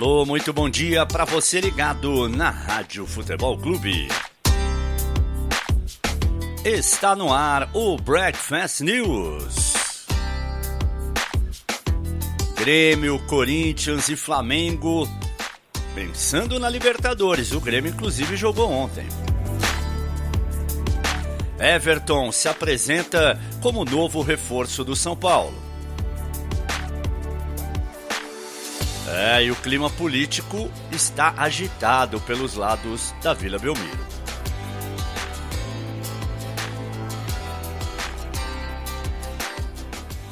Alô, muito bom dia para você ligado na Rádio Futebol Clube. Está no ar o Breakfast News. Grêmio, Corinthians e Flamengo pensando na Libertadores. O Grêmio inclusive jogou ontem. Everton se apresenta como novo reforço do São Paulo. E o clima político está agitado pelos lados da Vila Belmiro.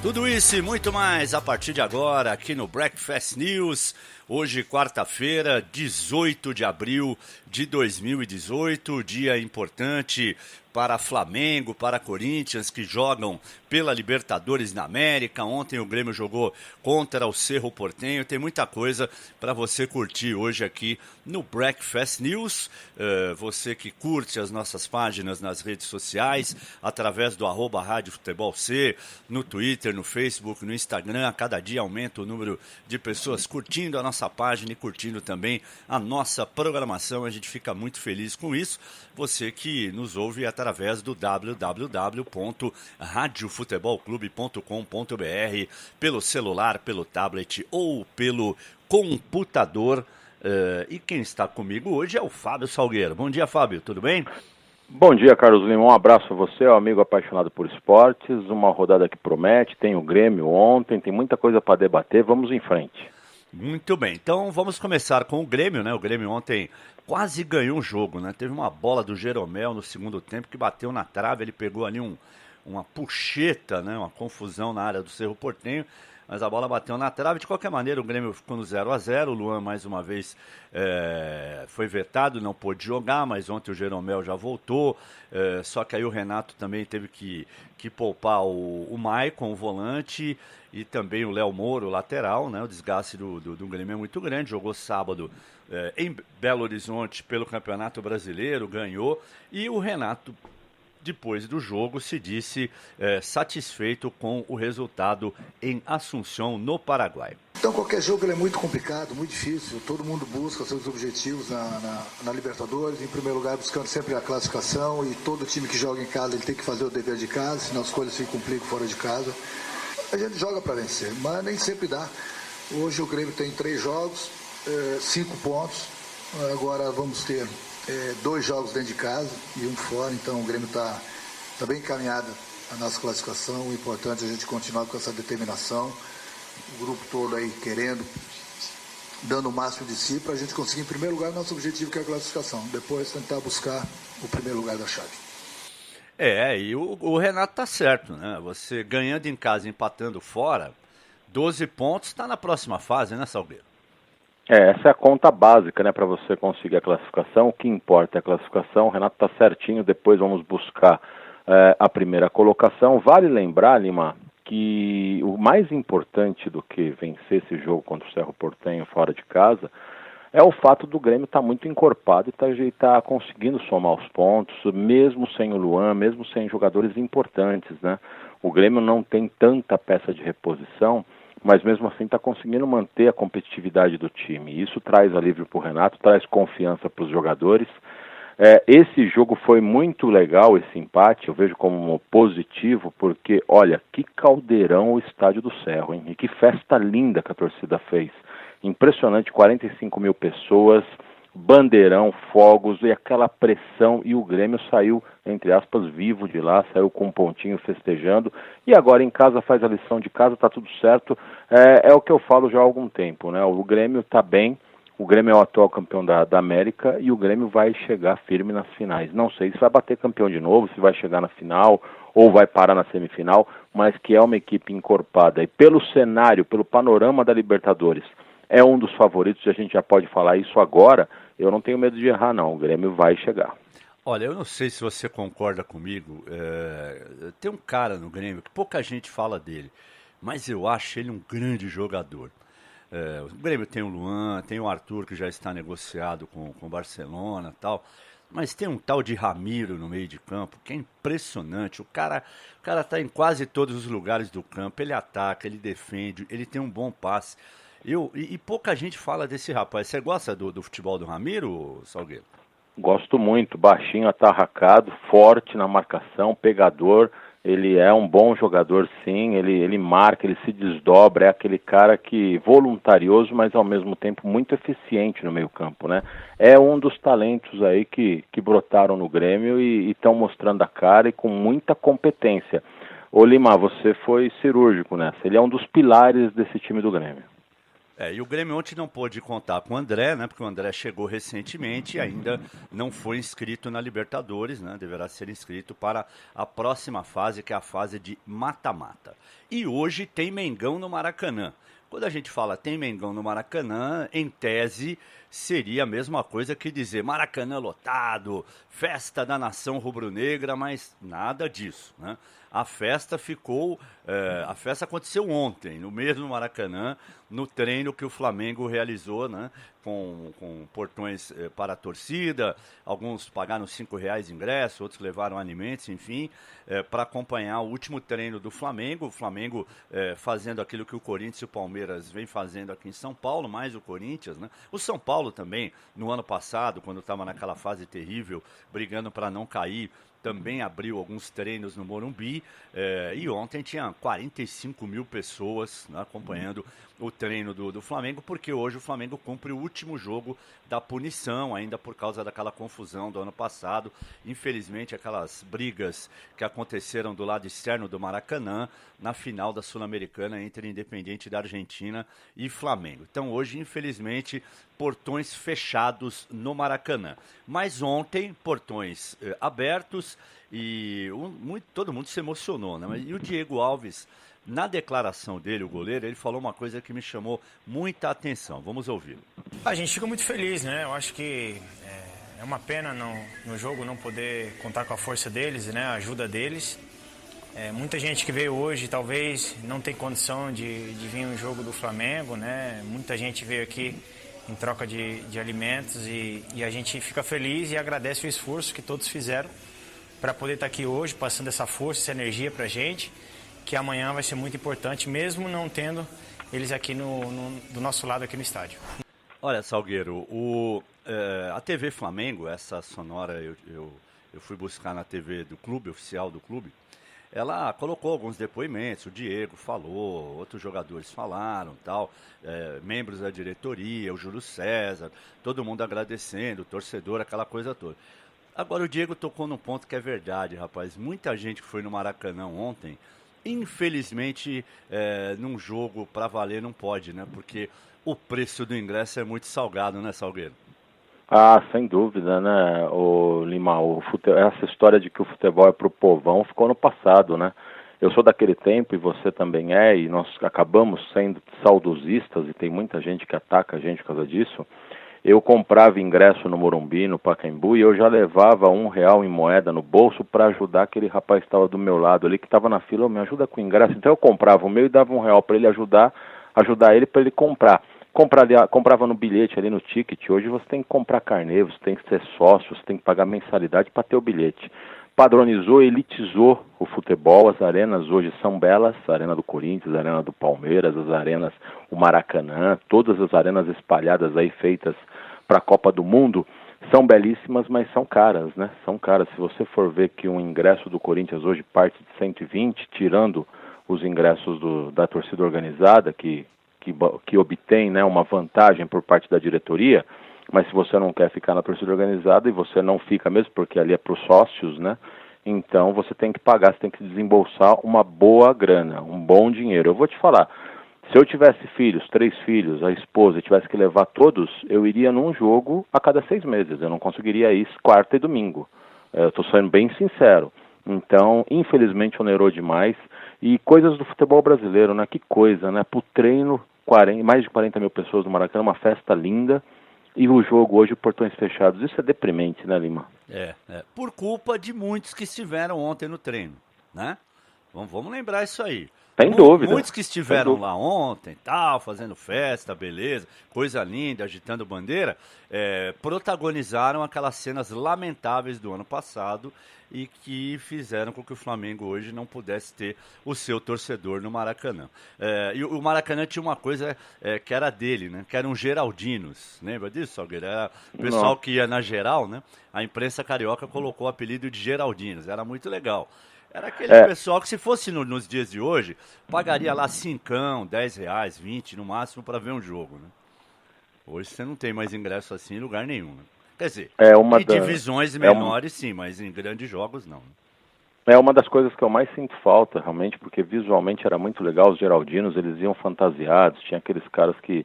Tudo isso e muito mais a partir de agora aqui no Breakfast News. Hoje, quarta-feira, 18 de abril de 2018, dia importante para Flamengo, para Corinthians, que jogam pela Libertadores na América. Ontem o Grêmio jogou contra o Cerro Porteño. Tem muita coisa para você curtir hoje aqui no Breakfast News. Você que curte as nossas páginas nas redes sociais, através do @Rádio Futebol C, no Twitter, no Facebook, no Instagram. A cada dia aumenta o número de pessoas curtindo a nossa página e curtindo também a nossa programação. A gente fica muito feliz com isso. Você que nos ouve através do www.radiofutebolclube.com.br, pelo celular, pelo tablet ou pelo computador. E quem está comigo hoje é o Fábio Salgueiro. Bom dia, Fábio, tudo bem? Bom dia, Carlos Lima. Um abraço a você, amigo apaixonado por esportes. Uma rodada que promete, tem o Grêmio ontem, tem muita coisa para debater. Vamos em frente. Muito bem, então vamos começar com o Grêmio, né? O Grêmio ontem quase ganhou o jogo, né? Teve uma bola do Jeromel no segundo tempo que bateu na trave, ele pegou ali uma puxeta, né? Uma confusão na área do Cerro Porteño, mas a bola bateu na trave. De qualquer maneira, o Grêmio ficou no 0-0, o Luan mais uma vez foi vetado, não pôde jogar, mas ontem o Jeromel já voltou, só que aí o Renato também teve que poupar o Maicon, o volante, e também o Léo Moura, o lateral, né? O desgaste do Grêmio é muito grande. Jogou sábado em Belo Horizonte pelo Campeonato Brasileiro, ganhou. E o Renato, depois do jogo, se disse satisfeito com o resultado em Assunção, no Paraguai. Então qualquer jogo ele é muito complicado, muito difícil. Todo mundo busca seus objetivos na Libertadores. Em primeiro lugar, buscando sempre a classificação. E todo time que joga em casa ele tem que fazer o dever de casa, senão as coisas se complicam fora de casa. A gente joga para vencer, mas nem sempre dá. Hoje o Grêmio tem 3 jogos, 5 pontos. Agora vamos ter 2 jogos dentro de casa e 1 fora. Então o Grêmio está bem encaminhado a nossa classificação. O importante é a gente continuar com essa determinação. O grupo todo aí querendo, dando o máximo de si para a gente conseguir em primeiro lugar nosso objetivo, que é a classificação. Depois tentar buscar o primeiro lugar da chave. E o Renato tá certo, né? Você ganhando em casa, empatando fora, 12 pontos, tá na próxima fase, né, Salgueiro? Essa é a conta básica, né, para você conseguir a classificação. O que importa é a classificação. O Renato tá certinho, depois vamos buscar a primeira colocação. Vale lembrar, Lima, que o mais importante do que vencer esse jogo contra o Cerro Porteño fora de casa é o fato do Grêmio estar muito encorpado e tá conseguindo somar os pontos, mesmo sem o Luan, mesmo sem jogadores importantes, né? O Grêmio não tem tanta peça de reposição, mas mesmo assim está conseguindo manter a competitividade do time. Isso traz alívio para o Renato, traz confiança para os jogadores. Esse jogo foi muito legal, esse empate, eu vejo como positivo, porque, olha, que caldeirão o estádio do Cerro, hein? E que festa linda que a torcida fez. Impressionante, 45 mil pessoas, bandeirão, fogos e aquela pressão, e o Grêmio saiu, entre aspas, vivo de lá, saiu com um pontinho festejando, e agora em casa faz a lição de casa, tá tudo certo. É o que eu falo já há algum tempo, né? O Grêmio tá bem, o Grêmio é o atual campeão da América e o Grêmio vai chegar firme nas finais. Não sei se vai bater campeão de novo, se vai chegar na final ou vai parar na semifinal, mas que é uma equipe encorpada. E pelo cenário, pelo panorama da Libertadores, é um dos favoritos, e a gente já pode falar isso agora. Eu não tenho medo de errar, não. O Grêmio vai chegar. Olha, eu não sei se você concorda comigo. Tem um cara no Grêmio que pouca gente fala dele, mas eu acho ele um grande jogador. O Grêmio tem o Luan, tem o Arthur, que já está negociado com o Barcelona e tal. Mas tem um tal de Ramiro no meio de campo, que é impressionante. O cara está em quase todos os lugares do campo. Ele ataca, ele defende, ele tem um bom passe. E pouca gente fala desse rapaz. Você gosta do futebol do Ramiro, Salgueiro? Gosto muito, baixinho, atarracado, forte na marcação, pegador. Ele é um bom jogador, sim. Ele marca, ele se desdobra. É aquele cara que voluntarioso, mas ao mesmo tempo muito eficiente no meio-campo, né? É um dos talentos aí que brotaram no Grêmio e estão mostrando a cara e com muita competência. Ô Lima, você foi cirúrgico nessa. Ele é um dos pilares desse time do Grêmio. E o Grêmio ontem não pôde contar com o André, né? Porque o André chegou recentemente e ainda não foi inscrito na Libertadores, né? Deverá ser inscrito para a próxima fase, que é a fase de mata-mata. E hoje tem Mengão no Maracanã. Quando a gente fala tem Mengão no Maracanã, em tese seria a mesma coisa que dizer Maracanã lotado, festa da nação rubro-negra, mas nada disso, né? A festa a festa aconteceu ontem, no mesmo Maracanã, no treino que o Flamengo realizou, né? Com portões para a torcida, alguns pagaram R$ 5 ingresso, outros levaram alimentos, enfim, para acompanhar o último treino do Flamengo. O Flamengo fazendo aquilo que o Corinthians e o Palmeiras vem fazendo aqui em São Paulo, mais o Corinthians, né? O São Paulo também, no ano passado, quando estava naquela fase terrível, brigando para não cair, também abriu alguns treinos no Morumbi, e ontem tinha 45 mil pessoas, né, acompanhando o treino do Flamengo, porque hoje o Flamengo cumpre o último jogo da punição, ainda por causa daquela confusão do ano passado. Infelizmente, aquelas brigas que aconteceram do lado externo do Maracanã, na final da Sul-Americana entre Independiente da Argentina e Flamengo. Então hoje, infelizmente, portões fechados no Maracanã. Mas ontem, portões abertos e todo mundo se emocionou, né? E o Diego Alves, na declaração dele, o goleiro, ele falou uma coisa que me chamou muita atenção. Vamos ouvir. A gente fica muito feliz, né? Eu acho que é uma pena no jogo não poder contar com a força deles, né? A ajuda deles. Muita gente que veio hoje talvez não tem condição de vir um jogo do Flamengo, né? Muita gente veio aqui em troca de alimentos e a gente fica feliz e agradece o esforço que todos fizeram para poder estar aqui hoje, passando essa força, essa energia para a gente, que amanhã vai ser muito importante, mesmo não tendo eles aqui do nosso lado aqui no estádio. Olha, Salgueiro, a TV Flamengo, essa sonora eu fui buscar na TV do clube, oficial do clube, ela colocou alguns depoimentos, o Diego falou, outros jogadores falaram, tal, membros da diretoria, o Júlio César, todo mundo agradecendo, o torcedor, aquela coisa toda. Agora o Diego tocou num ponto que é verdade, rapaz. Muita gente que foi no Maracanã ontem, infelizmente, num jogo pra valer não pode, né? Porque o preço do ingresso é muito salgado, né, Salgueiro? Ah, sem dúvida, né, o Lima, essa história de que o futebol é pro povão ficou no passado, né? Eu sou daquele tempo e você também e nós acabamos sendo saudosistas e tem muita gente que ataca a gente por causa disso. Eu comprava ingresso no Morumbi, no Pacaembu, e eu já levava R$ 1 em moeda no bolso para ajudar aquele rapaz que estava do meu lado ali, que estava na fila, me ajuda com o ingresso. Então eu comprava o meu e dava R$ 1 para ele ajudar ele para ele comprar. Comprava no bilhete ali no ticket. Hoje você tem que comprar carnê, você tem que ser sócio, você tem que pagar mensalidade para ter o bilhete. Padronizou, elitizou o futebol. As arenas hoje são belas, a arena do Corinthians, a arena do Palmeiras, as arenas, o Maracanã, todas as arenas espalhadas aí feitas para a Copa do Mundo, são belíssimas, mas são caras, né? São caras. Se você for ver que um ingresso do Corinthians hoje parte de 120, tirando os ingressos da torcida organizada, que obtém, né, uma vantagem por parte da diretoria, mas se você não quer ficar na torcida organizada, e você não fica mesmo, porque ali é para os sócios, né? Então você tem que pagar, você tem que desembolsar uma boa grana, um bom dinheiro. Eu vou te falar, se eu tivesse 3 filhos, a esposa, e tivesse que levar todos, eu iria num jogo a cada 6 meses. Eu não conseguiria ir quarta e domingo. Eu estou sendo bem sincero. Então, infelizmente, onerou demais. E coisas do futebol brasileiro, né? Que coisa, né? Pro treino, mais de 40 mil pessoas no Maracanã, uma festa linda. E o jogo hoje, portões fechados. Isso é deprimente, né, Lima? Por culpa de muitos que estiveram ontem no treino, né? Vamos lembrar isso aí. Sem dúvida. Muitos que estiveram lá ontem, tal, fazendo festa, beleza, coisa linda, agitando bandeira, protagonizaram aquelas cenas lamentáveis do ano passado, e que fizeram com que o Flamengo hoje não pudesse ter o seu torcedor no Maracanã. E o Maracanã tinha uma coisa que era dele, né? Que eram Geraldinos. Lembra disso, Salgueiro? Era o pessoal que ia na geral, né? A imprensa carioca colocou o apelido de Geraldinos. Era muito legal. Era aquele pessoal que, se fosse nos dias de hoje, pagaria lá cincão, R$10, 20 no máximo para ver um jogo, né? Hoje você não tem mais ingresso assim em lugar nenhum, né? Quer dizer, em divisões menores sim, mas em grandes jogos não. É uma das coisas que eu mais sinto falta, realmente, porque visualmente era muito legal. Os Geraldinos, eles iam fantasiados, tinha aqueles caras que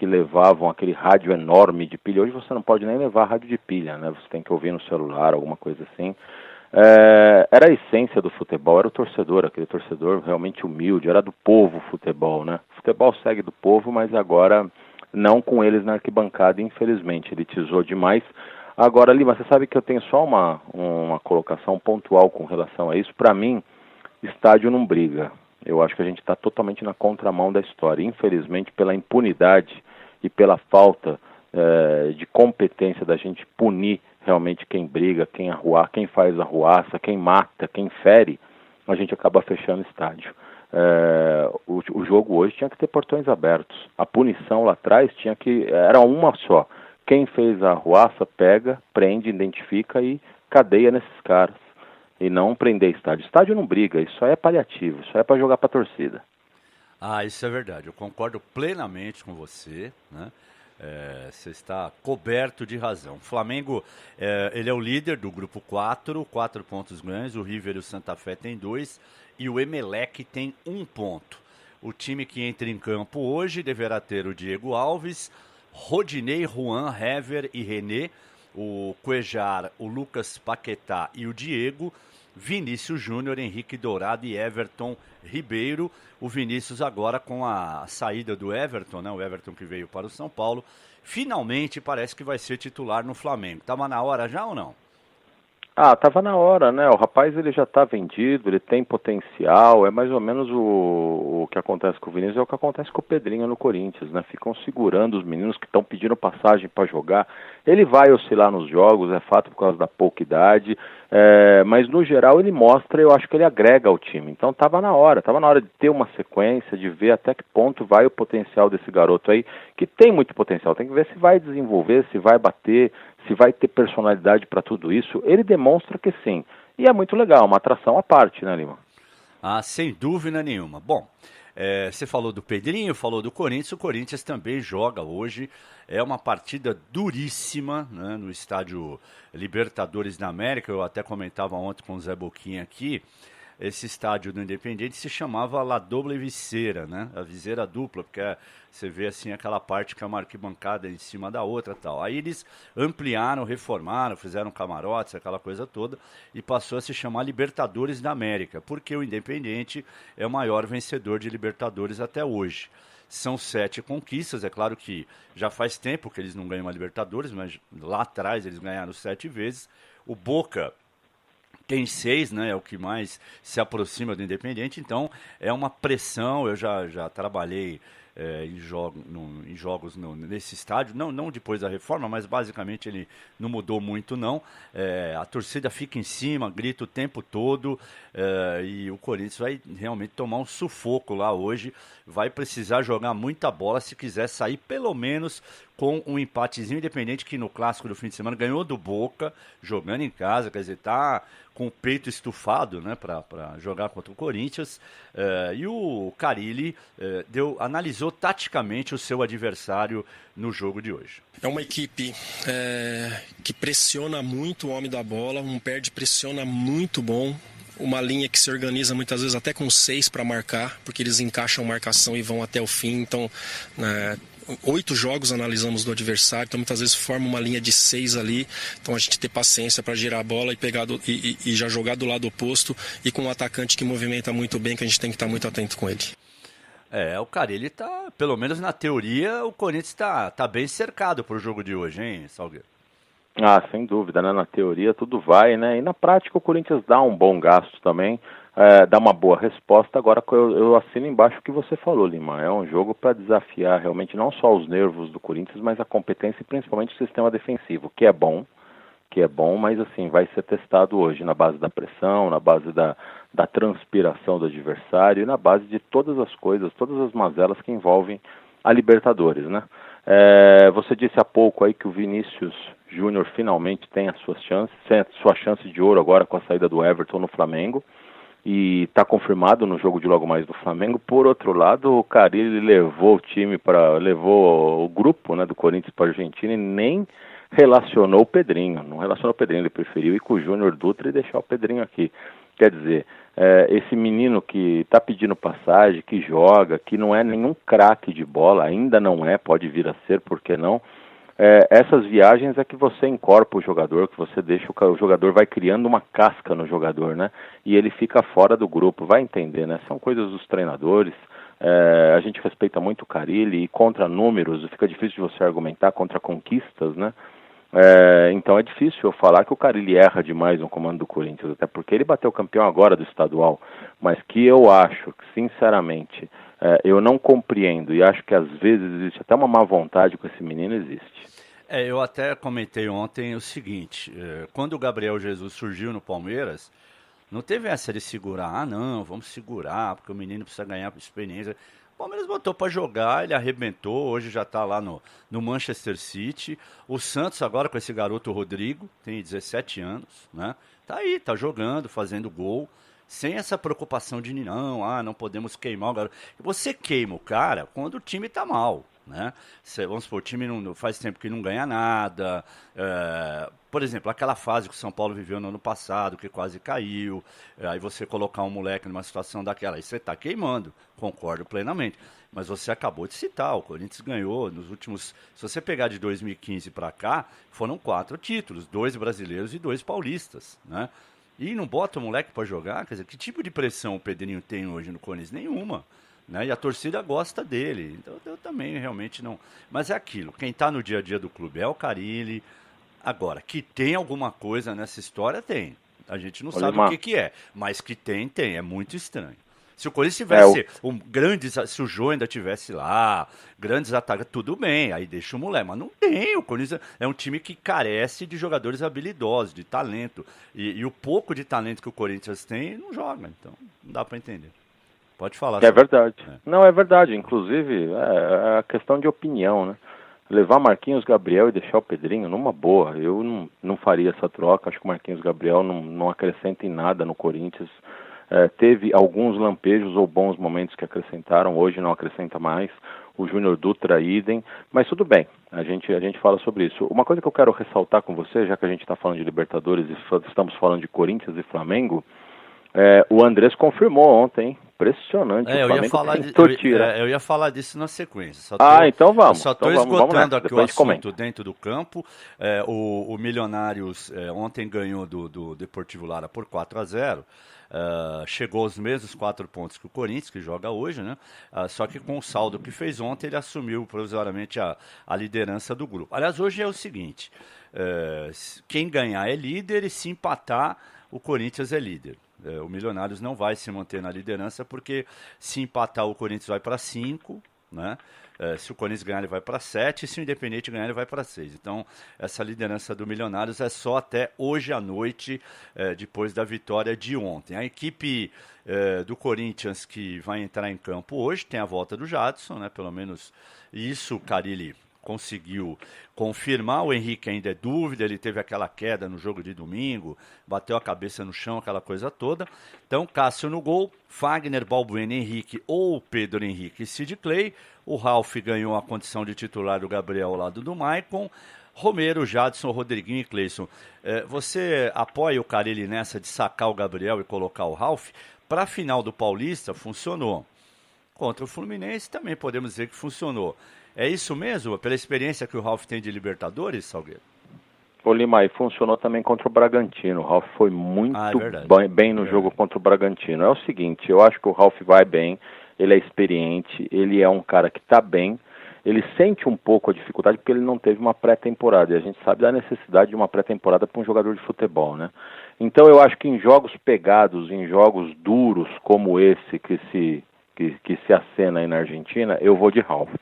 levavam aquele rádio enorme de pilha. Hoje você não pode nem levar rádio de pilha, né? Você tem que ouvir no celular, alguma coisa assim. Era a essência do futebol, era o torcedor, aquele torcedor realmente humilde, era do povo o futebol, né? O futebol segue do povo, mas agora não com eles na arquibancada, infelizmente, elitizou demais. Agora, Lima, você sabe que eu tenho só uma colocação pontual com relação a isso. Para mim, estádio não briga. Eu acho que a gente está totalmente na contramão da história. Infelizmente, pela impunidade e pela falta de competência da gente punir realmente quem briga, quem faz arruaça, quem mata, quem fere, a gente acaba fechando estádio. O jogo hoje tinha que ter portões abertos. A punição lá atrás era uma só. Quem fez a arruaça pega, prende, identifica e cadeia nesses caras. E não prender estádio. Estádio não briga, isso aí é paliativo, isso aí é para jogar para torcida. Isso é verdade, eu concordo plenamente com você, né? Você está coberto de razão. O Flamengo, ele é o líder do grupo 4 pontos ganhos, o River e o Santa Fé tem 2 e o Emelec tem 1 ponto. O time que entra em campo hoje deverá ter o Diego Alves, Rodinei, Juan, Hever e René, o Cuejar, o Lucas Paquetá e o Diego, Vinícius Júnior, Henrique Dourado e Everton Ribeiro. O Vinícius agora com a saída do Everton, né? O Everton que veio para o São Paulo, finalmente parece que vai ser titular no Flamengo. Tava na hora já ou não? Tava na hora, né? O rapaz, ele já tá vendido, ele tem potencial, é mais ou menos o que acontece com o Vinícius, é o que acontece com o Pedrinho no Corinthians, né? Ficam segurando os meninos que estão pedindo passagem para jogar. Ele vai oscilar nos jogos, é fato, por causa da pouca idade, mas no geral ele mostra, eu acho que ele agrega ao time. Então tava na hora de ter uma sequência, de ver até que ponto vai o potencial desse garoto aí, que tem muito potencial, tem que ver se vai desenvolver, se vai bater, se vai ter personalidade para tudo isso. Ele demonstra que sim. E é muito legal, uma atração à parte, né, Lima? Sem dúvida nenhuma. Bom, você falou do Pedrinho, falou do Corinthians. O Corinthians também joga hoje. É uma partida duríssima, né, no estádio Libertadores da América. Eu até comentava ontem com o Zé Boquinha aqui. Esse estádio do Independiente se chamava La Doble Viseira, né? A viseira dupla, porque você vê assim aquela parte que é uma arquibancada em cima da outra e tal. Aí eles ampliaram, reformaram, fizeram camarotes, aquela coisa toda, e passou a se chamar Libertadores da América, porque o Independiente é o maior vencedor de Libertadores até hoje. São 7 conquistas, é claro que já faz tempo que eles não ganham uma Libertadores, mas lá atrás eles ganharam 7 vezes. O Boca tem 6, né? É o que mais se aproxima do Independiente, então é uma pressão. Eu já trabalhei em jogos nesse estádio, não depois da reforma, mas basicamente ele não mudou muito não. A torcida fica em cima, grita o tempo todo, e o Corinthians vai realmente tomar um sufoco lá hoje, vai precisar jogar muita bola se quiser sair pelo menos com um empatezinho. Independente que no clássico do fim de semana ganhou do Boca, jogando em casa, quer dizer, tá com o peito estufado, né, para jogar contra o Corinthians. E o Carille analisou taticamente o seu adversário no jogo de hoje. É uma equipe que pressiona muito o homem da bola, um pé de pressiona muito bom. Uma linha que se organiza muitas vezes até com 6 para marcar, porque eles encaixam marcação e vão até o fim. Então, 8 jogos analisamos do adversário, então muitas vezes forma uma linha de 6 ali. Então a gente ter paciência para girar a bola e pegar e já jogar do lado oposto, e com um atacante que movimenta muito bem, que a gente tem que estar muito atento com ele. O Carille tá, pelo menos na teoria, o Corinthians tá bem cercado pro jogo de hoje, hein, Salgueiro? Sem dúvida, né? Na teoria tudo vai, né? E na prática o Corinthians dá um bom gasto também, dá uma boa resposta. Agora eu assino embaixo o que você falou, Lima. É um jogo para desafiar realmente não só os nervos do Corinthians, mas a competência e principalmente o sistema defensivo, que é bom, que é bom, mas assim, vai ser testado hoje na base da pressão, na base da transpiração do adversário e na base de todas as coisas, todas as mazelas que envolvem a Libertadores, né? Você disse há pouco aí que o Vinícius Júnior finalmente tem as suas chances, tem a sua chance de ouro agora com a saída do Everton no Flamengo, e está confirmado no jogo de logo mais do Flamengo. Por outro lado, o Carille levou o grupo, né, do Corinthians para a Argentina e nem relacionou o Pedrinho, não relacionou o Pedrinho, ele preferiu ir com o Júnior Dutra e deixar o Pedrinho aqui. Quer dizer, esse menino que está pedindo passagem, que joga, que não é nenhum craque de bola, ainda não é, pode vir a ser, por que não? Essas viagens é que você encorpa o jogador, que você deixa o jogador, vai criando uma casca no jogador, né? E ele fica fora do grupo, vai entender, né? São coisas dos treinadores, a gente respeita muito o Carille, e contra números fica difícil de você argumentar, contra conquistas, né? Então é difícil eu falar que o Carille erra demais no comando do Corinthians, até porque ele bateu campeão agora do estadual, mas que eu acho que, sinceramente, eu não compreendo e acho que às vezes existe até uma má vontade com esse menino, existe. Eu até comentei ontem o seguinte, quando o Gabriel Jesus surgiu no Palmeiras, não teve essa de segurar, não, vamos segurar, porque o menino precisa ganhar experiência. O Palmeiras botou para jogar, ele arrebentou, hoje já está lá no Manchester City. O Santos agora com esse garoto Rodrigo, tem 17 anos, né? Tá aí, tá jogando, fazendo gol, sem essa preocupação de não podemos queimar o garoto. Você queima o cara quando o time tá mal, né? Vamos supor, o time não faz tempo que não ganha nada. Por exemplo, aquela fase que o São Paulo viveu no ano passado, que quase caiu, aí você colocar um moleque numa situação daquela, aí você está queimando, concordo plenamente. Mas você acabou de citar, o Corinthians ganhou nos últimos, se você pegar de 2015 para cá, foram 4 títulos, 2 brasileiros e 2 paulistas, né? E não bota o moleque para jogar, quer dizer, que tipo de pressão o Pedrinho tem hoje no Corinthians? Nenhuma. Né? E a torcida gosta dele, então eu também realmente não. Mas é aquilo, quem está no dia a dia do clube é o Carille. Agora, que tem alguma coisa nessa história, tem. A gente não sabe o que é, mas que tem, é muito estranho. Se o Corinthians tivesse se o Jô ainda tivesse lá, grandes ataques, tudo bem, aí deixa o moleque, mas não tem. O Corinthians é um time que carece de jogadores habilidosos, de talento. E o pouco de talento que o Corinthians tem, não joga, então não dá para entender. Pode falar. É verdade. Não, é verdade. Inclusive, é a questão de opinião, né? Levar Marquinhos Gabriel e deixar o Pedrinho, numa boa. Eu não faria essa troca. Acho que o Marquinhos Gabriel não acrescenta em nada no Corinthians. Teve alguns lampejos ou bons momentos que acrescentaram. Hoje não acrescenta mais. O Júnior Dutra, idem. Mas tudo bem. A gente fala sobre isso. Uma coisa que eu quero ressaltar com você, já que a gente está falando de Libertadores e estamos falando de Corinthians e Flamengo, o Andrés confirmou ontem, hein? Impressionante. Eu ia falar disso na sequência. Então vamos. Só estou esgotando aqui o assunto dentro do campo. O Milionários ontem ganhou do Deportivo Lara por 4-0. Chegou aos mesmos 4 pontos que o Corinthians, que joga hoje, né? Só que com o saldo que fez ontem, ele assumiu provisoriamente a liderança do grupo. Aliás, hoje é o seguinte, quem ganhar é líder e se empatar, o Corinthians é líder. O Milionários não vai se manter na liderança, porque se empatar o Corinthians vai para 5, né? Se o Corinthians ganhar, ele vai para 7, e se o Independente ganhar, ele vai para 6. Então, essa liderança do Milionários é só até hoje à noite, depois da vitória de ontem. A equipe do Corinthians que vai entrar em campo hoje tem a volta do Jadson, né? Pelo menos isso o Carille conseguiu confirmar. O Henrique ainda é dúvida, ele teve aquela queda no jogo de domingo, bateu a cabeça no chão, aquela coisa toda. Então, Cássio no gol, Fagner, Balbuena, Henrique ou Pedro Henrique e Sid Clay. O Ralf ganhou a condição de titular do Gabriel ao lado do Maicon. Romero, Jadson, Rodriguinho e Cleison. Você apoia o Carille nessa de sacar o Gabriel e colocar o Ralf? Para a final do Paulista, funcionou. Contra o Fluminense também podemos dizer que funcionou. É isso mesmo? Pela experiência que o Ralf tem de Libertadores, Salgueiro? Ô Lima, e funcionou também contra o Bragantino. O Ralf foi muito bem no jogo contra o Bragantino. É o seguinte, eu acho que o Ralf vai bem, ele é experiente, ele é um cara que está bem, ele sente um pouco a dificuldade porque ele não teve uma pré-temporada, e a gente sabe da necessidade de uma pré-temporada para um jogador de futebol, né? Então eu acho que em jogos pegados, em jogos duros como esse que se acena aí na Argentina, eu vou de Ralf.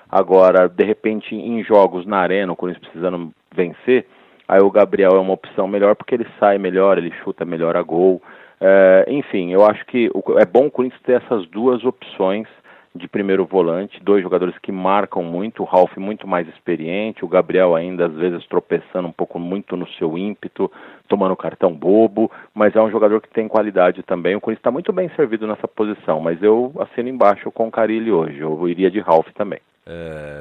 Agora, de repente, em jogos na arena, o Corinthians precisando vencer, aí o Gabriel é uma opção melhor porque ele sai melhor, ele chuta melhor a gol. Enfim, eu acho que é bom o Corinthians ter essas duas opções de primeiro volante, dois jogadores que marcam muito, o Ralf muito mais experiente, o Gabriel ainda às vezes tropeçando um pouco muito no seu ímpeto, tomando cartão bobo, mas é um jogador que tem qualidade também. O Corinthians está muito bem servido nessa posição, mas eu assino embaixo com o Carille hoje, eu iria de Ralf também.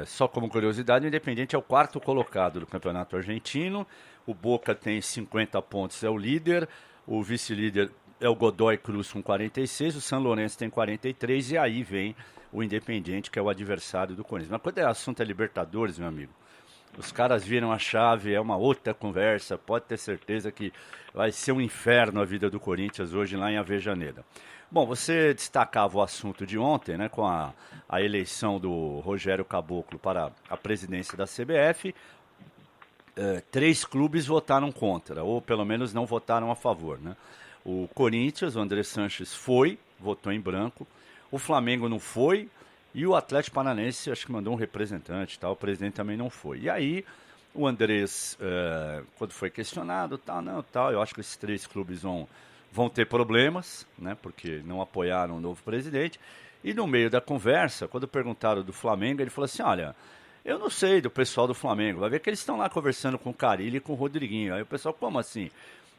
Só como curiosidade, o Independiente é o quarto colocado do Campeonato Argentino, o Boca tem 50 pontos, é o líder, o vice-líder é o Godoy Cruz com 46, o São Lourenço tem 43 e aí vem o Independiente, que é o adversário do Corinthians. Mas quando é assunto é Libertadores, meu amigo, os caras viram a chave, é uma outra conversa, pode ter certeza que vai ser um inferno a vida do Corinthians hoje lá em Avejaneira. Bom, você destacava o assunto de ontem, né, com a eleição do Rogério Caboclo para a presidência da CBF. 3 clubes votaram contra, ou pelo menos não votaram a favor, né? O Corinthians, o André Sanches votou em branco. O Flamengo não foi. E o Atlético Paranaense, acho que mandou um representante, tá? O presidente também não foi. E aí, o Andrés, quando foi questionado, eu acho que esses 3 clubes vão ter problemas, né? Porque não apoiaram o novo presidente. E no meio da conversa, quando perguntaram do Flamengo, ele falou assim, olha, eu não sei do pessoal do Flamengo, vai ver que eles estão lá conversando com o Carille e com o Rodriguinho. Aí o pessoal, como assim?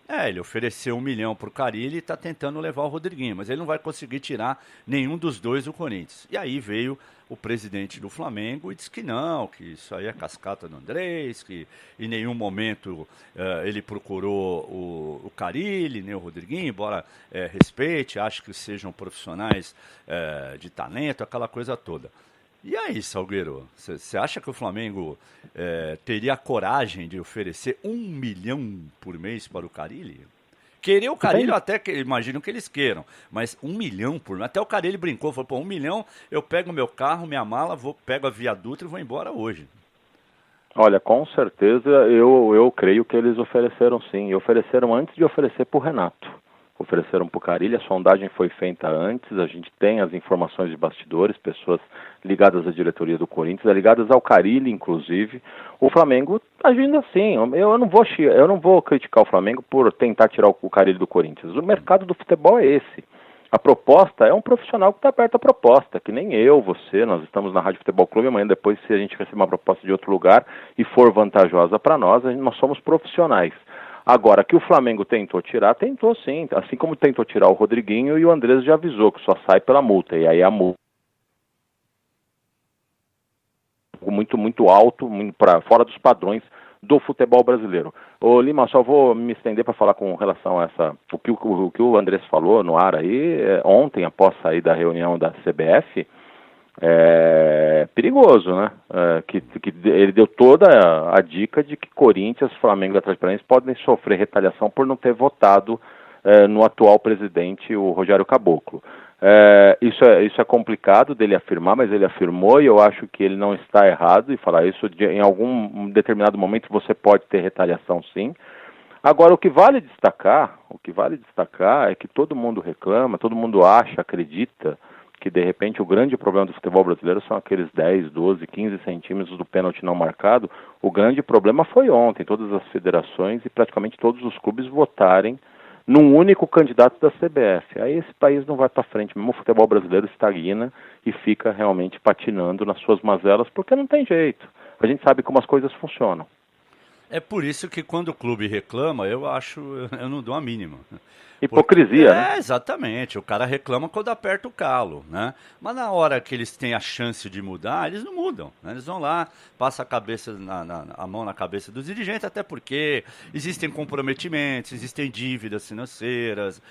Ele ofereceu 1 milhão pro Carille e está tentando levar o Rodriguinho, mas ele não vai conseguir tirar nenhum dos dois do Corinthians. E aí veio o presidente do Flamengo e disse que não, que isso aí é cascata do Andrés, que em nenhum momento ele procurou o Carille, nem o Rodriguinho, embora respeite, acho que sejam profissionais de talento, aquela coisa toda. E aí, Salgueiro, você acha que o Flamengo teria a coragem de oferecer 1 milhão por mês para o Carille? Querer o Carille, eu até imagino que eles queiram, mas 1 milhão por mês. Até o Carille brincou, falou, 1 milhão, eu pego meu carro, minha mala, pego a Via Dutra e vou embora hoje. Olha, com certeza eu creio que eles ofereceram sim, e ofereceram antes de oferecer para o Renato. Ofereceram para o Carille, a sondagem foi feita antes, a gente tem as informações de bastidores, pessoas ligadas à diretoria do Corinthians, ligadas ao Carille, inclusive. O Flamengo agindo assim, eu não vou criticar o Flamengo por tentar tirar o Carille do Corinthians. O mercado do futebol é esse. A proposta é um profissional que está aberto à proposta, que nem eu, você, nós estamos na Rádio Futebol Clube, amanhã depois, se a gente receber uma proposta de outro lugar e for vantajosa para nós, nós somos profissionais. Agora, que o Flamengo tentou tirar, tentou sim. Assim como tentou tirar o Rodriguinho e o Andrés já avisou que só sai pela multa. E aí a multa muito, muito alto, muito fora dos padrões do futebol brasileiro. Ô Lima, só vou me estender para falar com relação a o que o Andrés falou no ar aí, ontem, após sair da reunião da CBF, perigoso, né? Que ele deu toda a dica de que Corinthians, Flamengo e Atlético Paranaense podem sofrer retaliação por não ter votado no atual presidente, o Rogério Caboclo. Isso é complicado dele afirmar, mas ele afirmou e eu acho que ele não está errado em falar isso. Em algum determinado momento você pode ter retaliação, sim. Agora, o que vale destacar é que todo mundo reclama, todo mundo acha, acredita que de repente o grande problema do futebol brasileiro são aqueles 10, 12, 15 centímetros do pênalti não marcado. O grande problema foi ontem, todas as federações e praticamente todos os clubes votarem num único candidato da CBF. Aí esse país não vai para frente, mesmo o futebol brasileiro estagna e fica realmente patinando nas suas mazelas, porque não tem jeito. A gente sabe como as coisas funcionam. É por isso que quando o clube reclama, eu não dou a mínima. Hipocrisia, né? Exatamente. O cara reclama quando aperta o calo, né? Mas na hora que eles têm a chance de mudar, eles não mudam, né? Eles vão lá, passam a mão na cabeça dos dirigentes, até porque existem comprometimentos, existem dívidas financeiras,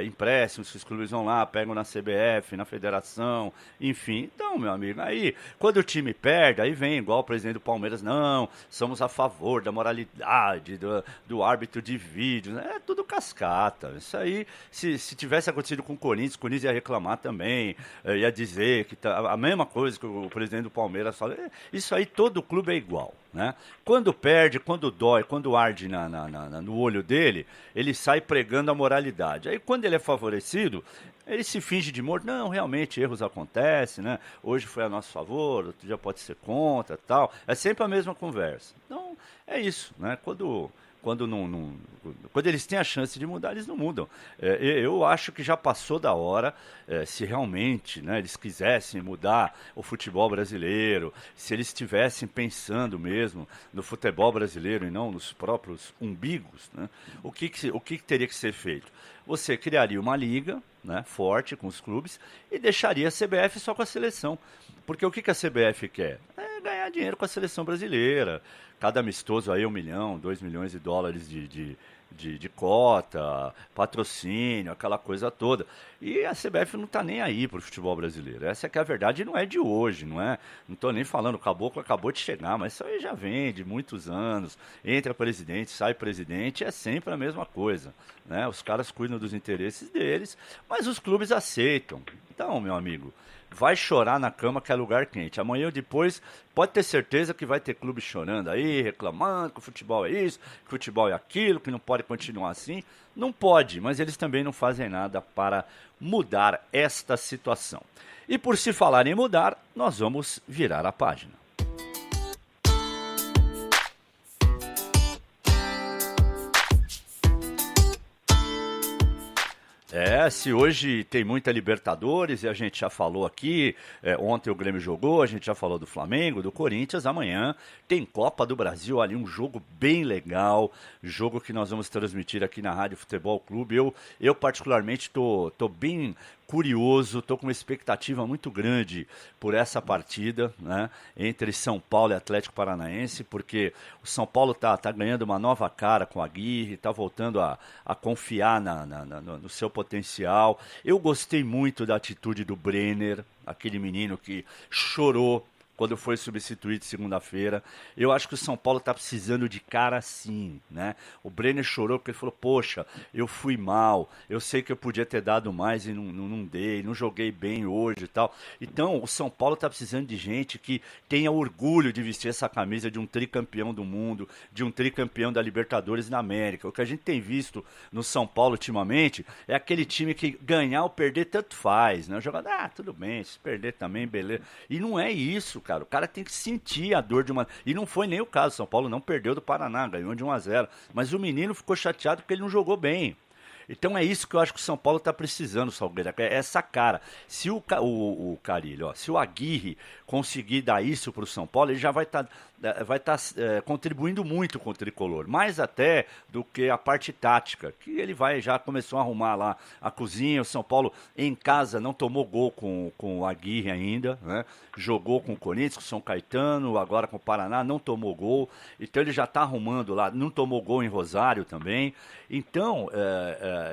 empréstimos que os clubes vão lá, pegam na CBF, na federação, enfim. Então, meu amigo, aí quando o time perde, aí vem igual o presidente do Palmeiras, não, somos a favor da moralidade, do árbitro de vídeo, é tudo cascata. Isso aí, se tivesse acontecido com o Corinthians ia reclamar também, ia dizer que a mesma coisa que o presidente do Palmeiras fala. Isso aí, todo clube é igual, né? Quando perde, quando dói, quando arde no olho dele, ele sai pregando a moralidade. Aí quando ele é favorecido, ele se finge de morto. Não, realmente, erros acontecem, né? Hoje foi a nosso favor, outro dia pode ser contra, tal. É sempre a mesma conversa. Então, é isso, né? Quando Quando eles têm a chance de mudar, eles não mudam. Eu acho que já passou da hora, se realmente, né, eles quisessem mudar o futebol brasileiro, se eles estivessem pensando mesmo no futebol brasileiro e não nos próprios umbigos, né, o que teria que ser feito? Você criaria uma liga, né, forte com os clubes e deixaria a CBF só com a seleção. Porque o que a CBF quer? É ganhar dinheiro com a seleção brasileira. Cada amistoso aí 1 milhão, 2 milhões de dólares de cota, patrocínio, aquela coisa toda. E a CBF não está nem aí para o futebol brasileiro. Essa é que é a verdade, não é de hoje, não é? Não estou nem falando, o Caboclo acabou de chegar, mas isso aí já vem de muitos anos. Entra presidente, sai presidente, é sempre a mesma coisa, né? Os caras cuidam dos interesses deles, mas os clubes aceitam. Então, meu amigo, vai chorar na cama que é lugar quente. Amanhã ou depois, pode ter certeza que vai ter clube chorando aí, reclamando que o futebol é isso, que o futebol é aquilo, que não pode continuar assim. Não pode, mas eles também não fazem nada para mudar esta situação. E por se falar em mudar, nós vamos virar a página. Se hoje tem muita Libertadores e a gente já falou aqui, ontem o Grêmio jogou, a gente já falou do Flamengo, do Corinthians, amanhã tem Copa do Brasil ali, um jogo bem legal, jogo que nós vamos transmitir aqui na Rádio Futebol Clube. Eu particularmente tô bem curioso, estou com uma expectativa muito grande por essa partida, né, entre São Paulo e Atlético Paranaense, porque o São Paulo tá ganhando uma nova cara com a Aguirre, está voltando a confiar no seu potencial. Eu gostei muito da atitude do Brenner, aquele menino que chorou quando foi substituído segunda-feira. Eu acho que o São Paulo está precisando de cara assim, né? O Brenner chorou porque ele falou, poxa, eu fui mal, eu sei que eu podia ter dado mais e não dei, não joguei bem hoje e tal. Então, o São Paulo está precisando de gente que tenha orgulho de vestir essa camisa de um tricampeão do mundo, de um tricampeão da Libertadores na América. O que a gente tem visto no São Paulo ultimamente é aquele time que ganhar ou perder tanto faz, né? O jogador, tudo bem, se perder também, beleza. E não é isso, cara. O cara tem que sentir a dor de uma... E não foi nem o caso. São Paulo não perdeu do Paraná, ganhou de 1-0. Mas o menino ficou chateado porque ele não jogou bem. Então é isso que eu acho que o São Paulo está precisando, Salgueira. É essa cara. Se o Carille, se o Aguirre conseguir dar isso para o São Paulo, ele já vai estar contribuindo muito com o tricolor, mais até do que a parte tática, que ele já começou a arrumar lá a cozinha. O São Paulo em casa não tomou gol com o Aguirre ainda, né? Jogou com o Corinthians, com o São Caetano, agora com o Paraná, não tomou gol, então ele já está arrumando lá, não tomou gol em Rosário também. Então,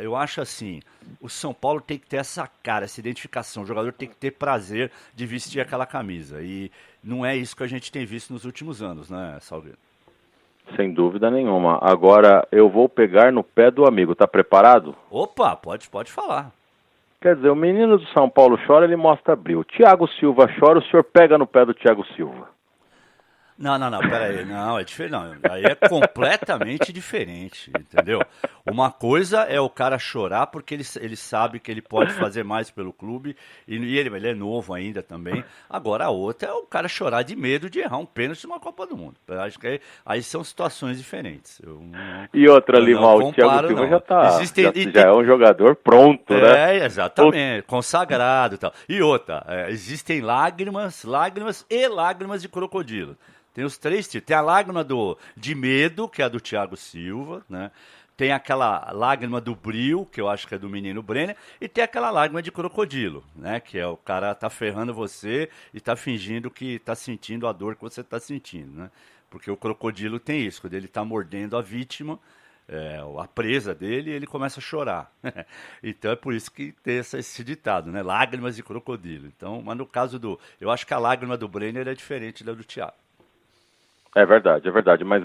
eu acho assim, o São Paulo tem que ter essa cara, essa identificação, o jogador tem que ter prazer de vestir aquela camisa, e não é isso que a gente tem visto nos últimos anos, né, Salgueiro? Sem dúvida nenhuma. Agora, eu vou pegar no pé do amigo, tá preparado? Opa, pode falar. Quer dizer, o menino do São Paulo chora, ele mostra brilho. Thiago Silva chora, o senhor pega no pé do Thiago Silva. Não, peraí, não, é diferente, não, aí é completamente diferente, entendeu? Uma coisa é o cara chorar porque ele sabe que ele pode fazer mais pelo clube, e ele é novo ainda também. Agora a outra é o cara chorar de medo de errar um pênalti numa Copa do Mundo. Eu acho que aí são situações diferentes. E outra, Limal, o Thiago Silva já é um jogador pronto, né? Exatamente, consagrado e tal. E outra, existem lágrimas e lágrimas de crocodilo. Tem os três tipos. Tem a lágrima de medo, que é a do Thiago Silva, né? Tem aquela lágrima do brio, que eu acho que é do menino Brenner, e tem aquela lágrima de crocodilo, né? Que é o cara tá ferrando você e tá fingindo que tá sentindo a dor que você tá sentindo, né? Porque o crocodilo tem isso, quando ele tá mordendo a vítima, a presa dele, ele começa a chorar. Então é por isso que tem esse ditado, né? Lágrimas de crocodilo. Então, mas no caso eu acho que a lágrima do Brenner é diferente da do Thiago. É verdade, mas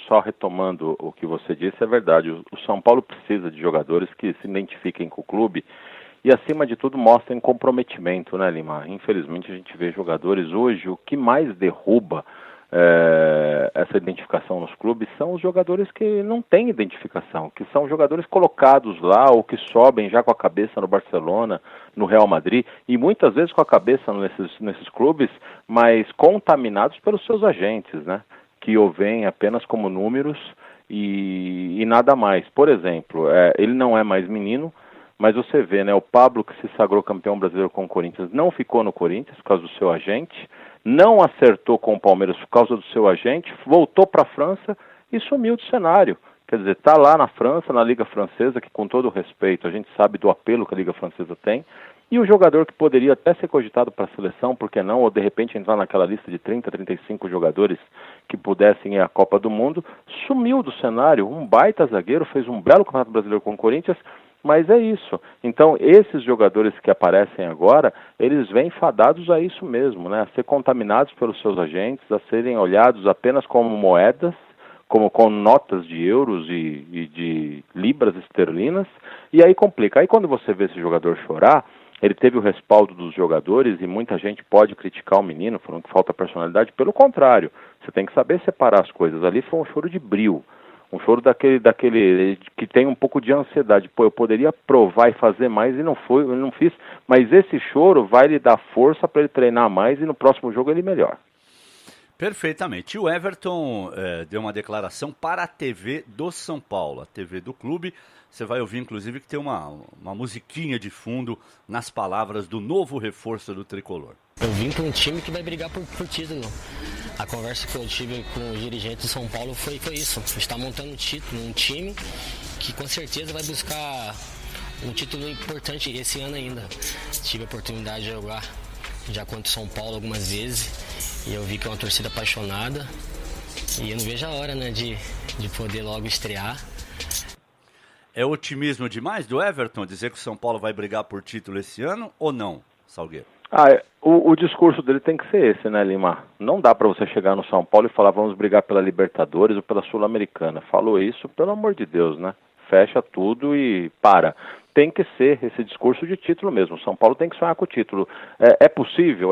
só retomando o que você disse, é verdade, o São Paulo precisa de jogadores que se identifiquem com o clube e, acima de tudo, mostrem comprometimento, né, Lima? Infelizmente, a gente vê jogadores hoje, o que mais derruba essa identificação nos clubes são os jogadores que não têm identificação, que são jogadores colocados lá ou que sobem já com a cabeça no Barcelona, no Real Madrid, e muitas vezes com a cabeça nesses clubes, mas contaminados pelos seus agentes, né? Que o veem apenas como números e nada mais. Por exemplo, ele não é mais menino, mas você vê, né, o Pablo, que se sagrou campeão brasileiro com o Corinthians, não ficou no Corinthians por causa do seu agente, não acertou com o Palmeiras por causa do seu agente, voltou para a França e sumiu do cenário. Quer dizer, está lá na França, na Liga Francesa, que com todo respeito, a gente sabe do apelo que a Liga Francesa tem, e o jogador que poderia até ser cogitado para a seleção, por que não, ou de repente entrar naquela lista de 30, 35 jogadores que pudessem ir à Copa do Mundo, sumiu do cenário, um baita zagueiro, fez um belo Campeonato Brasileiro com o Corinthians, mas é isso. Então, esses jogadores que aparecem agora, eles vêm fadados a isso mesmo, né? A ser contaminados pelos seus agentes, a serem olhados apenas como moedas, como com notas de euros e de libras esterlinas, e aí complica. Aí quando você vê esse jogador chorar, ele teve o respaldo dos jogadores, e muita gente pode criticar o menino, falando que falta personalidade. Pelo contrário, você tem que saber separar as coisas. Ali foi um choro de brio, um choro daquele que tem um pouco de ansiedade. Pô, eu poderia provar e fazer mais e não fiz, mas esse choro vai lhe dar força para ele treinar mais e no próximo jogo ele melhor. Perfeitamente. E o Everton deu uma declaração para a TV do São Paulo, a TV do clube. Você vai ouvir, inclusive, que tem uma musiquinha de fundo nas palavras do novo reforço do Tricolor. Eu vim para um time que vai brigar por título. A conversa que eu tive com os dirigentes de São Paulo foi isso. A gente está montando um time que com certeza vai buscar um título importante esse ano ainda. Tive a oportunidade de jogar já contra o São Paulo algumas vezes e eu vi que é uma torcida apaixonada e eu não vejo a hora, né, de poder logo estrear. É otimismo demais do Everton dizer que o São Paulo vai brigar por título esse ano ou não, Salgueiro? O discurso dele tem que ser esse, né, Lima? Não dá para você chegar no São Paulo e falar vamos brigar pela Libertadores ou pela Sul-Americana. Falou isso, pelo amor de Deus, né? Fecha tudo e para. Tem que ser esse discurso de título mesmo. O São Paulo tem que sonhar com o título. É possível,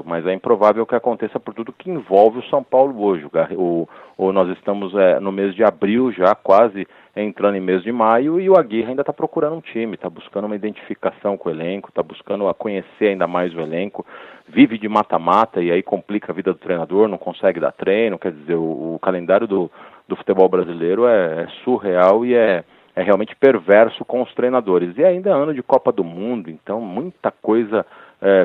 mas é improvável que aconteça por tudo que envolve o São Paulo hoje. Nós estamos no mês de abril já, quase entrando em mês de maio, e o Aguirre ainda está procurando um time, está buscando uma identificação com o elenco, está buscando conhecer ainda mais o elenco, vive de mata-mata e aí complica a vida do treinador, não consegue dar treino, quer dizer, o calendário do futebol brasileiro é surreal e é realmente perverso com os treinadores. E ainda é ano de Copa do Mundo, então muita coisa